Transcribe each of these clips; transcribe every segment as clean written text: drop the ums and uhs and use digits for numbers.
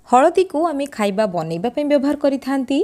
हलदी को आम खाइबा बनैबा व्यवहार करिथांती।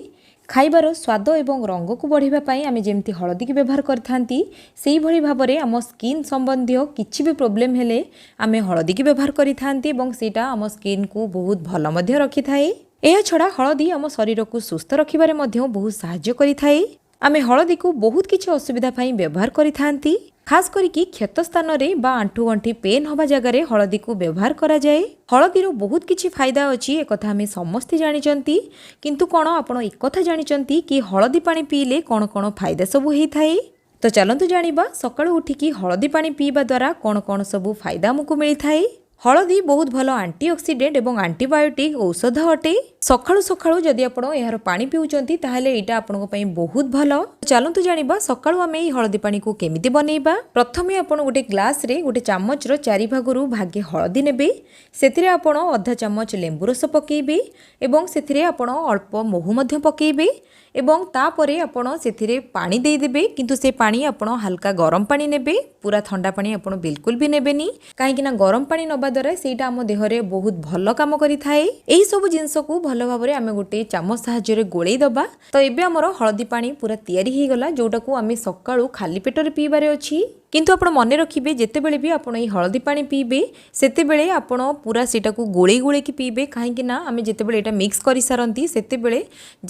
खाइबार स्वाद एवं रंग को बढ़ाई आम जमी हलदी की व्यवहार करथांती से भली भाव में आम स्किन संबंधी किसी भी प्रोब्लेम हेले आम हलदी की व्यवहार करिथांती एवं सेटा आम स्किन को बहुत भल मध्य रखि थाए। यह छड़ा हलदी आम शरीर को सुस्थ रखिबारे मध्य बहुत सहाय्य करिथाए। आम हलदी को बहुत किसी असुविधा व्यवहार करिथांती। खास करिकी क्षत स्थान रे बा आंठू गंठी पेन हवा जगार हलदी को व्यवहार करा जाए। हलदीर बहुत किछि फायदा अच्छी एक आम समस्ते जानिचंती, किंतु कौन आपण एक कथा जानिचंती कि हलदी पानी पीले कौन कौन फायदा सब होता है। तो चलतु जानिबा सकाळु उठिकी हलदी पानी पीवा द्वारा कौन कौन सब फायदा हमको मिलता है। हलदी बहुत भल आंटीऑक्सीडेंट एवं आंटीबायोटिक औषध अटे। सकाळु सकाळु जदि आपण यार पानी पिउचंती ताहले एटा आपनको पई बहुत भल। चलतु जानिबा सकाळु आमे ई हलदी पानी को केमिति बनेइबा। प्रथमे आपण गोटे ग्लास रे गोटे चामच रो 4 भागरु भागे हलदी नेबे। सेतिरे आपण आधा चामच लेंबु रस पकेइबे एवं सेतिरे आपण अल्प महू मध्य पकेइबे एवं तापरे आपण सेतिरे पानी देई देबे, किंतु से पानी आपण हल्का गरम पानी नेबे। पूरा ठंडा पानी आपण बिल्कुल भी नेबेनी, काहेकि ना गरम पानी नबा द्वारा सेटा आम देहरे बहुत भल काम करि थाए। एही सब जिंस को भल भाव में आम गोटे चामच साहाय्य रे गोळेई दबा। तो एबे हमर हलदी पानी पूरा तैयारी ही गला, जोटा को आम सकाळु खाली पेटर पीबारे अछि। किंतु आपण मने रखिबे जेतेबेले भी आपण ई हलदी पानी पीबे सेतेबेले आपण पूरा सेटा को गोळेई गोळेई की पीबे, काहेकि ना आम जेतेबेले एटा मिक्स करि सारंती सेतेबेले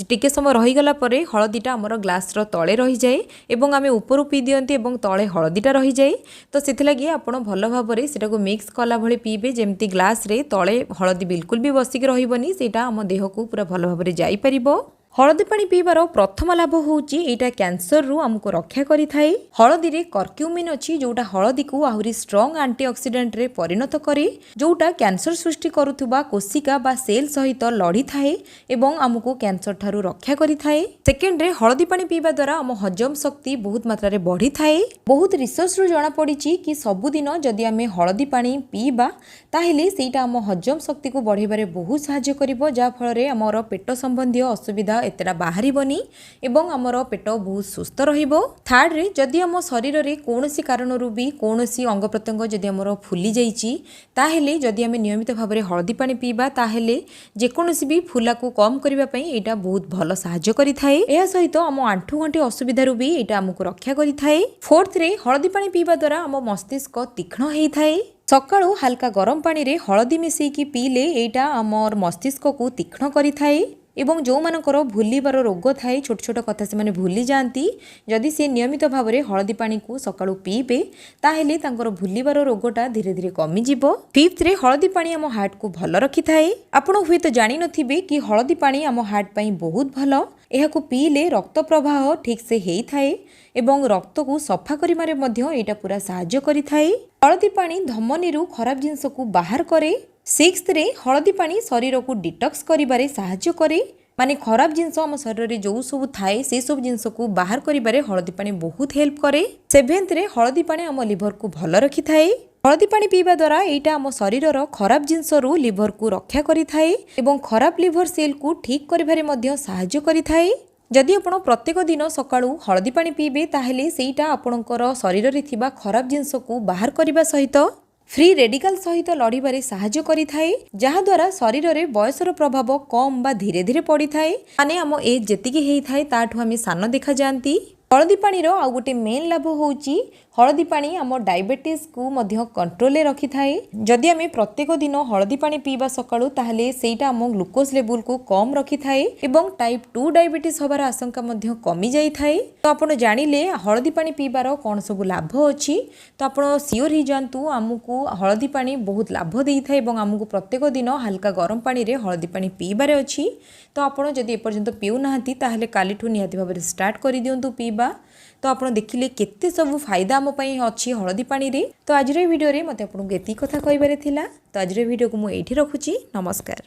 टिके समय रही गला परे हलदीटा हमर ग्लास रो तळे रही जाए एवं आम ऊपर पी दियंती एवं तळे हलदीटा रही जाए। तो सेथिलागी आपण भल भाव में सेटा को मिक्स कला भली पीबे, जेमती ग्लास रे तळे हलदी बिल्कुल भी बसिक रहिबनी, सेटा आम देह को पूरा भल भाव में जाई परिबो। हलदी पानी पीबार प्रथम लाभ होउची एटा कैंसर रु हमको रक्षा करि थाए। हलदी रे कर्क्यूमिन अछि जोटा हलदी को आहुरी स्ट्रांग एंटीऑक्सीडेंट रे परिणत करे, जोटा कैंसर सृष्टि करुथुबा कोशिका बा सेल सहित लड़ी थाए एवं हमको कैंसर ठारू रक्षा करि थाए। सेकेंड रे हलदी पानी पीबा द्वारा हम हजम शक्ति बहुत मात्रा रे बढ़ी थाए। बहुत रिसर्च रु जाना पड़िची कि सबुदिन जदि आमे हलदी पानी पीबा ताहेले सेटा हम हजम शक्ति को बढ़ाइबारे बहुत सहाय्य करिवो, जा फल रे हमर पेट संबंधी असुविधा एतरा बाहरिबनी एवं हमर पेट बहुत सुस्थ रहिबो। थर्ड रे जदि हम शरीर रे कोनोसी कारणरू भी कोनोसी अंग प्रत्यंग जदि हमर फुली जाईची ताहेले जदि हम नियमित भाव में हलदी पानी पीबा ताहेले जे कोनोसी भी फुला को कम करिबा पई एटा बहुत भल सहाय्य करि थाए। एहा सहित हम आंठू गंठी असुविधा रु भी एटा हमको रक्षा करि थाए। फोर्थ रे हलदी पानी पीबा द्वारा हम मस्तिष्क तीक्ष्ण हेई थाए। सकाळु हल्का गरम पानी रे हलदी मिसेकी पीले एटा हमर मस्तिष्क को तीक्ष्ण करि थाए एवं जो मानकर भूलिबार रोग थाए छोट छोट कथा से माने भूली जाती, जदि से नियमित भाव में हलदी पानी को सकाळु पीबे ताहेले तांकर भूलिबार रोगटा धीरे धीरे कमी जिवो। फिफ्थ रे हलदी पानी हम हार्ट को भल रखि थाए। आपण हुए तो जानि नथिबे कि हलदी पानी हम हार्ट पई बहुत भल। एहा को पीले रक्त प्रवाह ठीक से हेई थाए एवं रक्त को सफा करिमारे मध्य एटा पूरा सहाय्य करि थाए। हलदी पानी धमनी रु खराब जिंस को बाहर करे। सिक्स्थ रे हलदी पानी शरीर को डिटॉक्स करिबारे सहाय्य करे, माने खराब जिंस हम शरीर रे जो सब थाए से सब जिंस को बाहर करिबारे हलदी पानी बहुत हेल्प करे। सेवेंथ रे हलदी पानी हम लिवर को भल रखि थाए। हलदी पानी पीवा द्वारा एटा हम शरीर रो खराब जिंस रु लिवर को रक्षा करि थाए एवं खराब लिवर सेल को ठीक करिबारे मध्य सहाय्य करि थाए। जदि आपण प्रत्येक दिन सकाळु हलदी पानी पीबे ताहेले सेटा आपणकर शरीर रे थिबा खराब जिंस को बाहर करिबा सहित फ्री रेडिकल सहित लड़ीबारे सहाय्य करि थाए, जहा द्वारा शरीर रे बयसर प्रभाव कम बा धीरे धीरे पड़ी थाए। माने हम एज जेतिकी हेई थाए ताठू आमे सान देखा जांती। हलदी पानी रो आ गोटे मेन लाभ होउची हलदी पानी आम डायबिटीज को मध्य कंट्रोल रखि थाए। जदि आमे प्रत्येक दिन हलदी पानी पीबा सकाळु ताहले सेटा आम ग्लूकोज लेवल को कम रखि थाए एवं टाइप 2 डायबिटीज होबार आशंका मध्य कमी जाई थाए। तो आपण जानिले हलदी पानी पीबार कोन सब लाभ अछि, तो आपण सियोर ही जानतु आमको हलदी पानी बहुत लाभ देई थाए एवं आमको प्रत्येक दिन हल्का गरम पानी रे हलदी पानी पीबारे अछि। तो आपण जदि एपर्यंत पिउ नाहंती ताहले कालीठू निहाती भाबरे स्टार्ट करि दियंतु पीबा। तो आप देखिले केते सब फायदा आम पई अछि हलदी पानी रे। तो आज वीडियो रे मते आपन एती कथा कहबारे थिला। तो आज वीडियो को मु एठी रखुची। नमस्कार।